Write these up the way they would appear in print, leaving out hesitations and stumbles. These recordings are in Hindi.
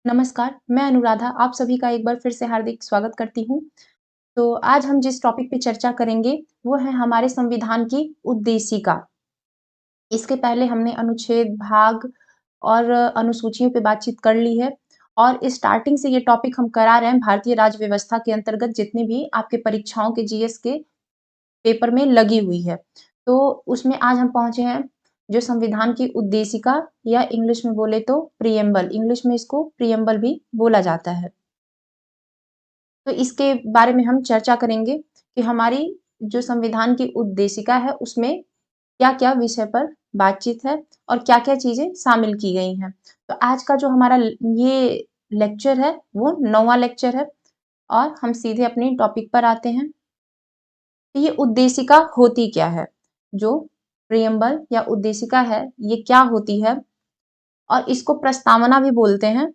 नमस्कार, मैं अनुराधा आप सभी का एक बार फिर से हार्दिक स्वागत करती हूँ। तो आज हम जिस टॉपिक पे चर्चा करेंगे, वो है हमारे संविधान की उद्देशिका। इसके पहले हमने अनुच्छेद, भाग और अनुसूचियों पे बातचीत कर ली है और स्टार्टिंग से ये टॉपिक हम करा रहे हैं भारतीय राज्य व्यवस्था के अंतर्गत जितनी भी आपके परीक्षाओं के जीएस के पेपर में लगी हुई है। तो उसमें आज हम पहुँचे हैं जो संविधान की उद्देशिका या इंग्लिश में बोले तो प्रिएम्बल, इंग्लिश में इसको प्रिएम्बल भी बोला जाता है। तो इसके बारे में हम चर्चा करेंगे कि हमारी जो संविधान की उद्देशिका है उसमें क्या-क्या विषय पर बातचीत है और क्या-क्या चीजें शामिल की गई हैं। तो आज का जो हमारा ये लेक्चर है वो 9वां लेक्चर है और हम सीधे अपने टॉपिक पर आते हैं। तो ये उद्देशिका होती क्या है? जो प्रिएम्बल या उद्देशिका है ये क्या होती है और इसको प्रस्तावना भी बोलते हैं।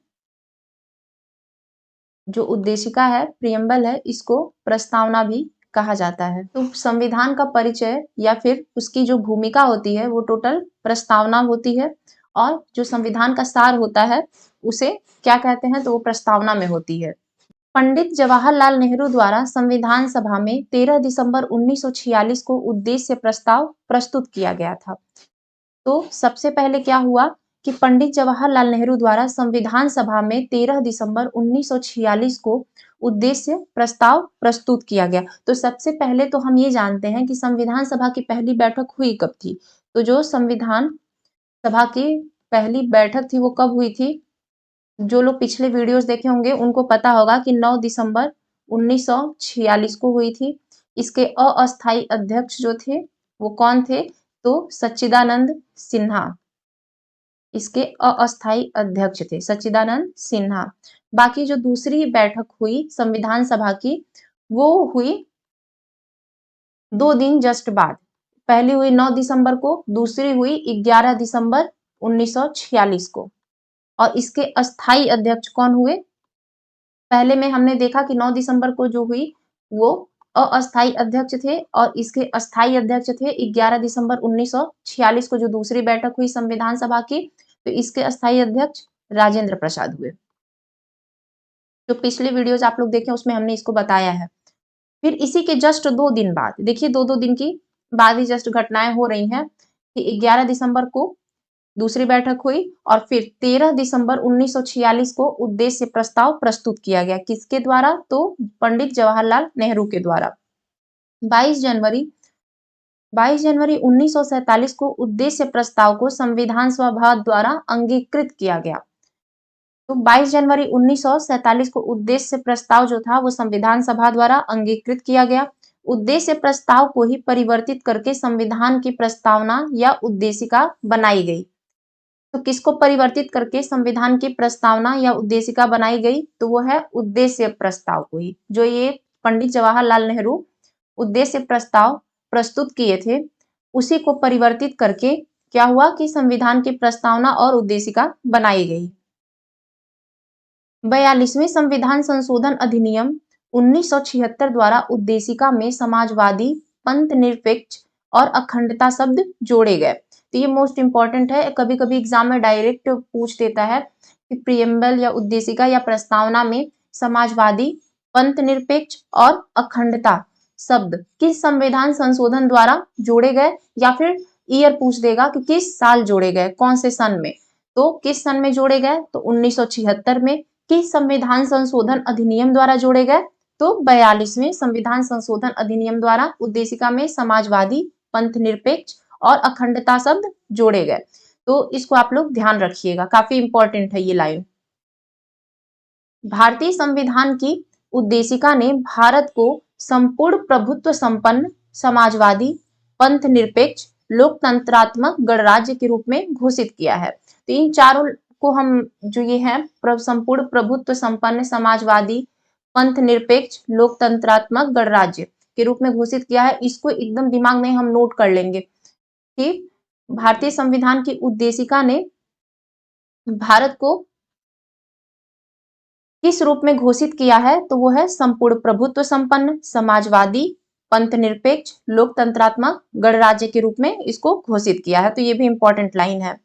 जो उद्देशिका है प्रिएम्बल है इसको प्रस्तावना भी कहा जाता है। तो संविधान का परिचय या फिर उसकी जो भूमिका होती है वो टोटल प्रस्तावना होती है और जो संविधान का सार होता है उसे क्या कहते हैं तो वो प्रस्तावना में होती है। पंडित जवाहरलाल नेहरू द्वारा संविधान सभा में 13 दिसंबर 1946 को उद्देश्य प्रस्ताव प्रस्तुत किया गया था। तो सबसे पहले क्या हुआ कि पंडित जवाहरलाल नेहरू द्वारा संविधान सभा में 13 दिसंबर 1946 को उद्देश्य प्रस्ताव प्रस्तुत किया गया। तो सबसे पहले तो हम ये जानते हैं कि संविधान सभा की पहली बैठक हुई कब थी। तो जो संविधान सभा की पहली बैठक थी वो कब हुई थी? जो लोग पिछले वीडियोस देखे होंगे उनको पता होगा कि 9 दिसंबर 1946 को हुई थी। इसके अस्थायी अध्यक्ष जो थे वो कौन थे? तो सच्चिदानंद सिन्हा इसके अस्थायी अध्यक्ष थे, सच्चिदानंद सिन्हा। बाकी जो दूसरी बैठक हुई संविधान सभा की वो हुई 2 दिन जस्ट बाद। पहली हुई 9 दिसंबर को, दूसरी हुई 11 दिसंबर 1946 को। और इसके अस्थायी अध्यक्ष कौन हुए? पहले में हमने देखा कि 9 दिसंबर को जो हुई वो अस्थायी अध्यक्ष थे और इसके अस्थायी अध्यक्ष थे 11 दिसंबर 1946 को जो दूसरी बैठक हुई संविधान सभा की तो इसके अस्थायी अध्यक्ष राजेंद्र प्रसाद हुए। जो पिछले वीडियोज आप लोग देखे उसमें हमने इसको बताया है। फिर इसी के जस्ट 2 दिन बाद देखिए 2-2 दिन की बाद ही जस्ट घटनाएं हो रही हैं कि 11 दिसंबर को दूसरी बैठक हुई और फिर 13 दिसंबर 1946 को उद्देश्य प्रस्ताव प्रस्तुत किया गया। किसके द्वारा? तो पंडित जवाहरलाल नेहरू के द्वारा। 22 जनवरी 22 जनवरी 1947 को उद्देश्य प्रस्ताव को संविधान सभा द्वारा अंगीकृत किया गया। तो 22 जनवरी 1947 को उद्देश्य प्रस्ताव जो था वो संविधान सभा द्वारा अंगीकृत किया गया। उद्देश्य प्रस्ताव को ही परिवर्तित करके संविधान की प्रस्तावना या उद्देशिका बनाई गई। तो किसको परिवर्तित करके संविधान की प्रस्तावना या उद्देशिका बनाई गई? तो वो है उद्देश्य प्रस्ताव को ही। जो ये पंडित जवाहरलाल नेहरू उद्देश्य प्रस्ताव प्रस्तुत किए थे उसी को परिवर्तित करके क्या हुआ कि संविधान की प्रस्तावना और उद्देशिका बनाई गई। 42वें संविधान संशोधन अधिनियम 1976 द्वारा उद्देशिका में समाजवादी, पंथ निरपेक्ष और अखंडता शब्द जोड़े गए। तो ये मोस्ट इंपॉर्टेंट है, कभी कभी एग्जाम में डायरेक्ट पूछ देता है कि प्रिएम्बल या उद्देशिका या प्रस्तावना में समाजवादी, पंथ निरपेक्ष और अखंडता शब्द किस संविधान संशोधन द्वारा जोड़े गए या फिर ईयर पूछ देगा कि किस साल जोड़े गए, कौन से सन में। तो किस सन में जोड़े गए? तो 1976 में। किस संविधान संशोधन अधिनियम द्वारा जोड़े गए? तो 42वें संविधान संशोधन अधिनियम द्वारा उद्देशिका में समाजवादी, पंथ निरपेक्ष और अखंडता शब्द जोड़े गए। तो इसको आप लोग ध्यान रखिएगा, काफी इंपॉर्टेंट है ये लाइन। भारतीय संविधान की उद्देशिका ने भारत को संपूर्ण प्रभुत्व संपन्न, समाजवादी, पंथ निरपेक्ष, लोकतंत्रात्मक गणराज्य के रूप में घोषित किया है। तो इन चारों को हम जो ये है संपूर्ण प्रभुत्व संपन्न, समाजवादी, पंथ निरपेक्ष, लोकतंत्रात्मक गणराज्य के रूप में घोषित किया है। इसको एकदम दिमाग में हम नोट कर लेंगे कि भारतीय संविधान की उद्देशिका ने भारत को किस रूप में घोषित किया है? तो वो है संपूर्ण प्रभुत्व संपन्न, समाजवादी, पंथ निरपेक्ष, लोकतंत्रात्मक गणराज्य के रूप में इसको घोषित किया है। तो ये भी इंपॉर्टेंट लाइन है।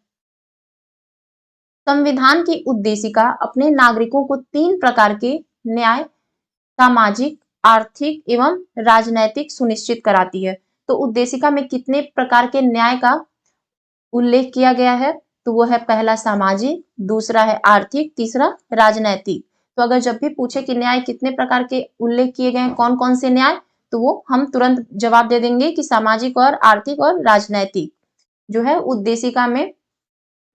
संविधान की उद्देशिका अपने नागरिकों को 3 प्रकार के न्याय, सामाजिक, आर्थिक एवं राजनैतिक सुनिश्चित कराती है। तो उद्देशिका में कितने प्रकार के न्याय का उल्लेख किया गया है? तो वो है पहला सामाजिक, दूसरा है आर्थिक, तीसरा राजनैतिक। तो अगर जब भी पूछे कि न्याय कितने प्रकार के उल्लेख किए गए हैं, कौन-कौन से न्याय, तो वो हम तुरंत जवाब दे देंगे कि सामाजिक और आर्थिक और राजनैतिक जो है उद्देशिका में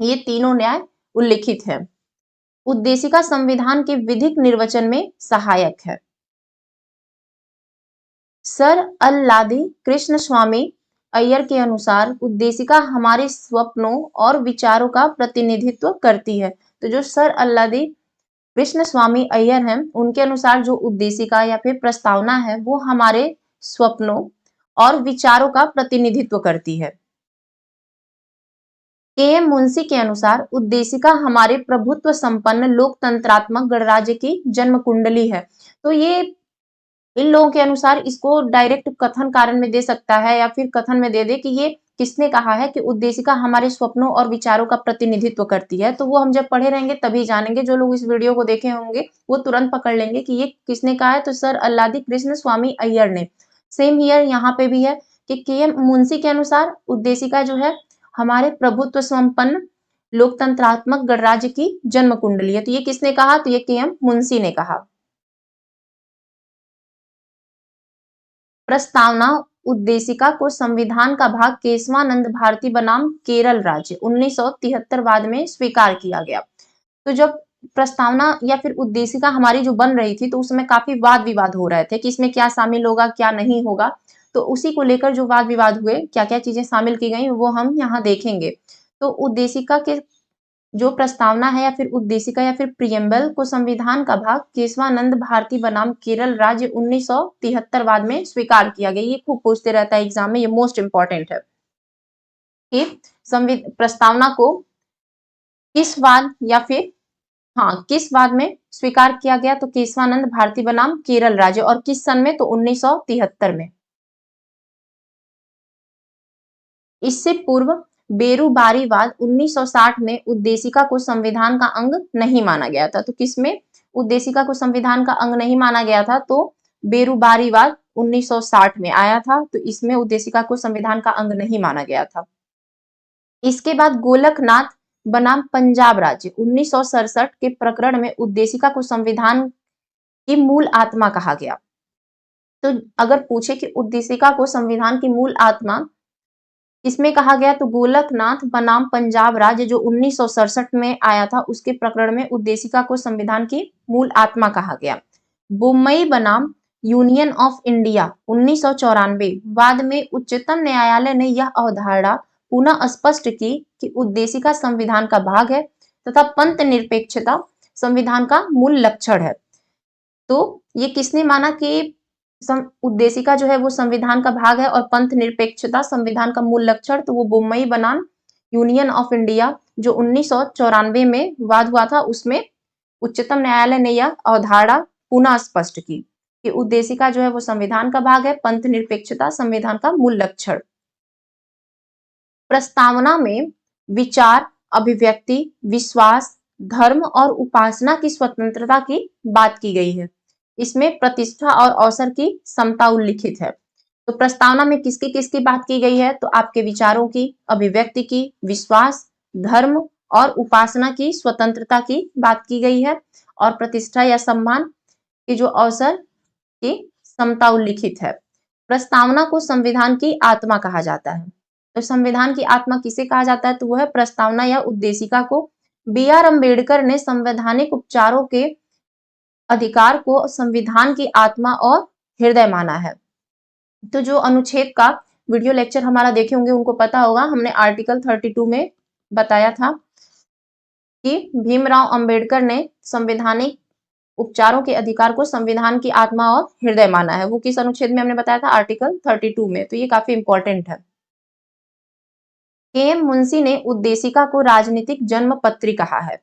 ये तीनों न्याय उल्लिखित है। उद्देशिका संविधान के विधिक निर्वचन में सहायक है। सर अल्लादी कृष्ण स्वामी अय्यर के अनुसार उद्देशिका हमारे स्वप्नों और विचारों का प्रतिनिधित्व करती है। तो जो सर अल्लादी कृष्ण स्वामी अय्यर हैं, उनके अनुसार जो उद्देशिका या फिर प्रस्तावना है वो हमारे स्वप्नों और विचारों का प्रतिनिधित्व करती है। के.एम. मुंशी के अनुसार उद्देशिका हमारे प्रभुत्व संपन्न लोकतंत्रात्मक गणराज्य की जन्म कुंडली है। तो ये इन लोगों के अनुसार इसको डायरेक्ट कथन कारण में दे सकता है या फिर कथन में दे दे कि ये किसने कहा है कि उद्देशिका हमारे स्वप्नों और विचारों का प्रतिनिधित्व करती है। तो वो हम जब पढ़े रहेंगे तभी जानेंगे। जो लोग इस वीडियो को देखे होंगे वो तुरंत पकड़ लेंगे कि ये किसने कहा है, तो सर अल्लादी कृष्ण स्वामी अय्यर ने। सेम हियर यहाँ पे भी है कि के.एम. मुंशी के अनुसार उद्देशिका जो है हमारे प्रभुत्व संपन्न लोकतंत्रात्मक गणराज्य की जन्म कुंडली है। तो ये किसने कहा? तो ये के.एम. मुंशी ने कहा। प्रस्तावना उद्देशिका को संविधान का भाग केशवानंद भारती बनाम केरल राज्य 1973 बाद में स्वीकार किया गया। तो जब प्रस्तावना या फिर उद्देशिका हमारी जो बन रही थी तो उसमें काफी वाद विवाद हो रहे थे कि इसमें क्या शामिल होगा क्या नहीं होगा। तो उसी को लेकर जो वाद विवाद हुए, क्या क्या चीजें शामिल की गई वो हम यहाँ देखेंगे। तो उद्देशिका के जो प्रस्तावना है या फिर उद्देशिका या फिर प्रियम्बल को संविधान का भाग केशवानंद भारती बनाम केरल राज्य 1973 बाद में स्वीकार किया गया। ये खूब पूछते रहता है एग्जाम में, ये मोस्ट इंपॉर्टेंट है कि प्रस्तावना को किस वाद या फिर किस वाद में स्वीकार किया गया? तो केशवानंद भारती बनाम केरल राज्य। और किस सन में? तो 1973 में। इससे पूर्व बेरुबारीवाद 1960 में उद्देशिका को संविधान का अंग नहीं माना गया था। तो किसमें उद्देशिका को संविधान का अंग नहीं माना गया था? तो बेरुबारीवाद 1960 में आया था। तो इसमें उद्देशिका को संविधान का अंग नहीं माना गया था। इसके बाद गोलकनाथ बनाम पंजाब राज्य 1967 के प्रकरण में उद्देशिका को संविधान की मूल आत्मा कहा गया। तो अगर पूछे कि उद्देशिका को संविधान की मूल आत्मा इसमें कहा गया, तो गोलकनाथ बनाम पंजाब राज्य जो 1967 में आया था उसके प्रकरण में उद्देशिका को संविधान की मूल आत्मा कहा गया। बुम्बई बनाम यूनियन ऑफ इंडिया 1994 बाद में उच्चतम न्यायालय ने यह अवधारणा पुनः स्पष्ट की कि उद्देशिका संविधान का भाग है तथा पंथ निरपेक्षता संविधान का मूल लक्षण है। तो ये किसने माना कि उद्देशिका जो है वो संविधान का भाग है और पंथ निरपेक्षता संविधान का मूल लक्षण? तो वो बुम्बई बनाम यूनियन ऑफ इंडिया जो 1994 में वाद हुआ था उसमें उच्चतम न्यायालय ने यह अवधारणा पुनः स्पष्ट की कि उद्देशिका जो है वो संविधान का भाग है, पंथ निरपेक्षता संविधान का मूल लक्षण। प्रस्तावना में विचार, अभिव्यक्ति, विश्वास, धर्म और उपासना की स्वतंत्रता की बात की गई है। इसमें प्रतिष्ठा और अवसर की समता उल्लिखित है। तो प्रस्तावना में किसकी किसकी बात की गई है? तो आपके विचारों की, अभिव्यक्ति की, विश्वास, धर्म और उपासना की स्वतंत्रता की बात की गई है और प्रतिष्ठा या सम्मान की जो अवसर की समता उल्लिखित है। प्रस्तावना को संविधान की आत्मा कहा जाता है। तो संविधान की आत्मा किसे कहा जाता है? तो वह है प्रस्तावना या उद्देशिका को बी.आर. अम्बेडकर ने संवैधानिक उपचारों के अधिकार को संविधान की आत्मा और हृदय माना है। तो जो अनुच्छेद का वीडियो लेक्चर हमारा देखे होंगे उनको पता होगा, हमने आर्टिकल 32 में बताया था कि भीमराव अंबेडकर ने संवैधानिक उपचारों के अधिकार को संविधान की आत्मा और हृदय माना है। वो किस अनुच्छेद में हमने बताया था? आर्टिकल 32 में। तो ये काफी इंपॉर्टेंट है। के.एम. मुंशी ने उद्देशिका को राजनीतिक जन्मपत्री कहा है।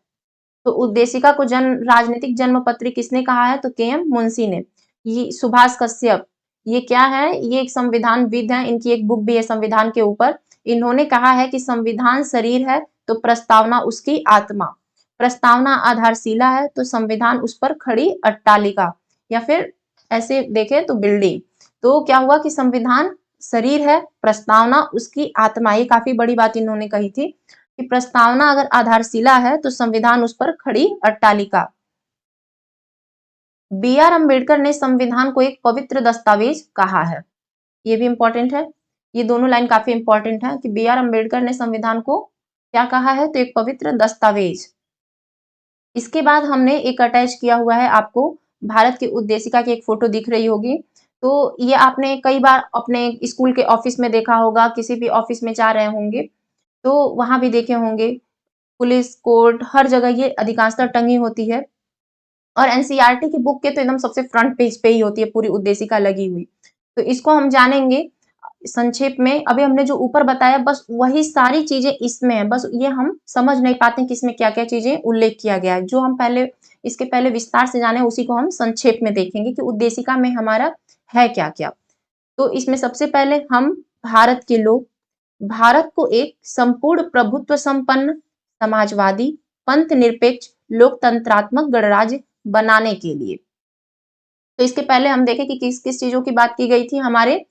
तो उद्देशिका को राजनीतिक जन्मपत्री किसने कहा है? तो के.एम. मुंशी ने। ये सुभाष कश्यप, ये क्या है? ये एक संविधानविद है, इनकी एक बुक भी है संविधान के ऊपर। इन्होंने कहा है कि संविधान शरीर है तो प्रस्तावना उसकी आत्मा। प्रस्तावना आधारशिला है तो संविधान उस पर खड़ी अट्टालिका, या फिर ऐसे देखें तो बिल्डिंग। तो क्या हुआ कि संविधान शरीर है, प्रस्तावना उसकी आत्मा। ये काफी बड़ी बात इन्होंने कही थी कि प्रस्तावना अगर आधारशिला है तो संविधान उस पर खड़ी अट्टालिका। बी आर अम्बेडकर ने संविधान को एक पवित्र दस्तावेज कहा है। ये भी इंपॉर्टेंट है, ये दोनों लाइन काफी इंपॉर्टेंट है कि बी आर अम्बेडकर ने संविधान को क्या कहा है, तो एक पवित्र दस्तावेज। इसके बाद हमने एक अटैच किया हुआ है, आपको भारत की उद्देशिका की एक फोटो दिख रही होगी। तो ये आपने कई बार अपने स्कूल के ऑफिस में देखा होगा, किसी भी ऑफिस में जा रहे होंगे तो वहां भी देखे होंगे, पुलिस कोर्ट हर जगह ये अधिकांशतः टंगी होती है। और एनसीईआरटी की बुक के तो एकदम सबसे फ्रंट पेज पे ही होती है पूरी उद्देशिका लगी हुई। तो इसको हम जानेंगे संक्षेप में। अभी हमने जो ऊपर बताया बस वही सारी चीजें इसमें है, बस ये हम समझ नहीं पाते कि इसमें क्या क्या चीजें उल्लेख किया गया है। जो हम पहले इसके पहले विस्तार से जाने उसी को हम संक्षेप में देखेंगे कि उद्देशिका में हमारा है क्या क्या। तो इसमें सबसे पहले हम भारत के लोग भारत को एक संपूर्ण प्रभुत्व संपन्न समाजवादी पंथ निरपेक्ष लोकतंत्रात्मक गणराज्य बनाने के लिए। तो इसके पहले हम देखें कि किस किस चीजों की बात की गई थी हमारे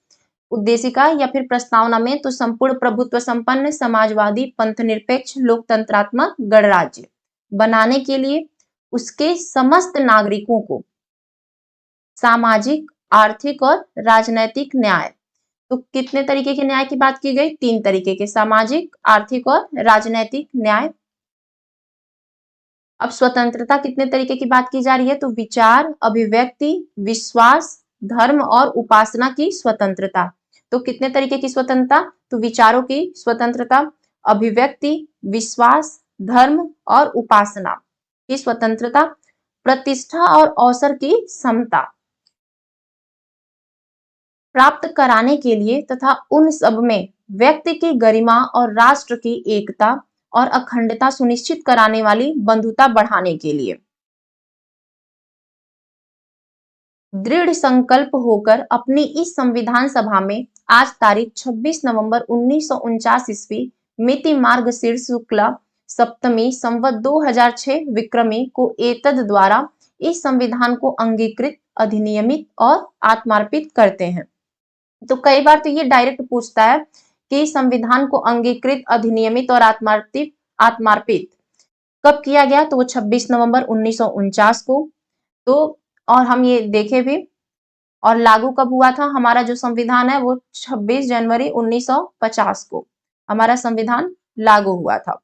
उद्देशिका या फिर प्रस्तावना में। तो संपूर्ण प्रभुत्व संपन्न समाजवादी पंथ निरपेक्ष लोकतंत्रात्मक गणराज्य बनाने के लिए उसके समस्त नागरिकों को सामाजिक आर्थिक और राजनैतिक न्याय। तो कितने तरीके के न्याय की बात की गई, 3 तरीके के, सामाजिक आर्थिक और राजनैतिक न्याय। अब स्वतंत्रता कितने तरीके की बात की जा रही है, तो विचार अभिव्यक्ति विश्वास धर्म और उपासना की स्वतंत्रता। तो कितने तरीके की स्वतंत्रता, तो विचारों की स्वतंत्रता, अभिव्यक्ति विश्वास धर्म और उपासना की स्वतंत्रता, प्रतिष्ठा और अवसर की समता प्राप्त कराने के लिए तथा उन सब में व्यक्ति की गरिमा और राष्ट्र की एकता और अखंडता सुनिश्चित कराने वाली बंधुता बढ़ाने के लिए दृढ़ संकल्प होकर अपनी इस संविधान सभा में आज तारीख 26 नवंबर 1949 ईस्वी मिति मार्गशीर्ष शुक्ला सप्तमी संवत 2006 विक्रमी को एतद द्वारा इस संविधान को अंगीकृत अधिनियमित और आत्मार्पित करते हैं। तो कई बार तो ये डायरेक्ट पूछता है कि संविधान को अंगीकृत अधिनियमित और आत्मार्पित आत्मार्पित कब किया गया, तो वो 26 नवंबर 1949 को। तो और हम ये देखे भी, और लागू कब हुआ था, हमारा जो संविधान है वो 26 जनवरी 1950 को हमारा संविधान लागू हुआ था।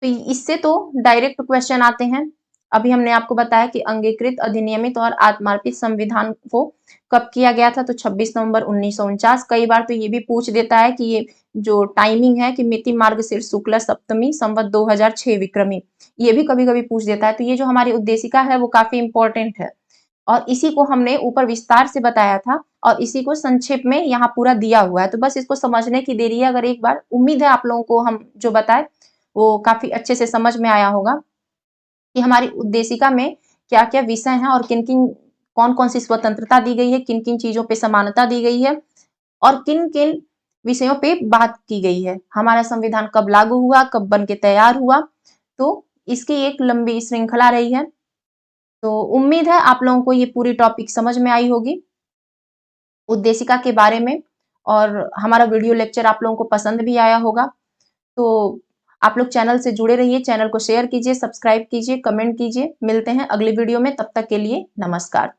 तो इससे तो डायरेक्ट क्वेश्चन आते हैं। अभी हमने आपको बताया कि अंगीकृत अधिनियमित और आत्मार्पित संविधान को कब किया गया था, तो 26 नवंबर 1949। कई बार तो ये भी पूछ देता है कि ये जो टाइमिंग है कि मिति मार्गशीर्ष शुक्ला सप्तमी संवत 2006 विक्रमी, ये भी कभी कभी पूछ देता है। तो ये जो हमारी उद्देशिका है वो काफी इंपॉर्टेंट है और इसी को हमने ऊपर विस्तार से बताया था और इसी को संक्षेप में यहाँ पूरा दिया हुआ है। तो बस इसको समझने की देरी है। अगर एक बार, उम्मीद है आप लोगों को हम जो बताए वो काफी अच्छे से समझ में आया होगा कि हमारी उद्देशिका में क्या क्या विषय हैं और किन किन कौन कौन सी स्वतंत्रता दी गई है, किन किन चीजों पे समानता दी गई है और किन किन विषयों पे बात की गई है। हमारा संविधान कब लागू हुआ, कब बन के तैयार हुआ, तो इसकी एक लंबी श्रृंखला रही है। तो उम्मीद है आप लोगों को ये पूरी टॉपिक समझ में आई होगी उद्देशिका के बारे में और हमारा वीडियो लेक्चर आप लोगों को पसंद भी आया होगा। तो आप लोग चैनल से जुड़े रहिए, चैनल को शेयर कीजिए, सब्सक्राइब कीजिए, कमेंट कीजिए। मिलते हैं अगली वीडियो में, तब तक के लिए नमस्कार।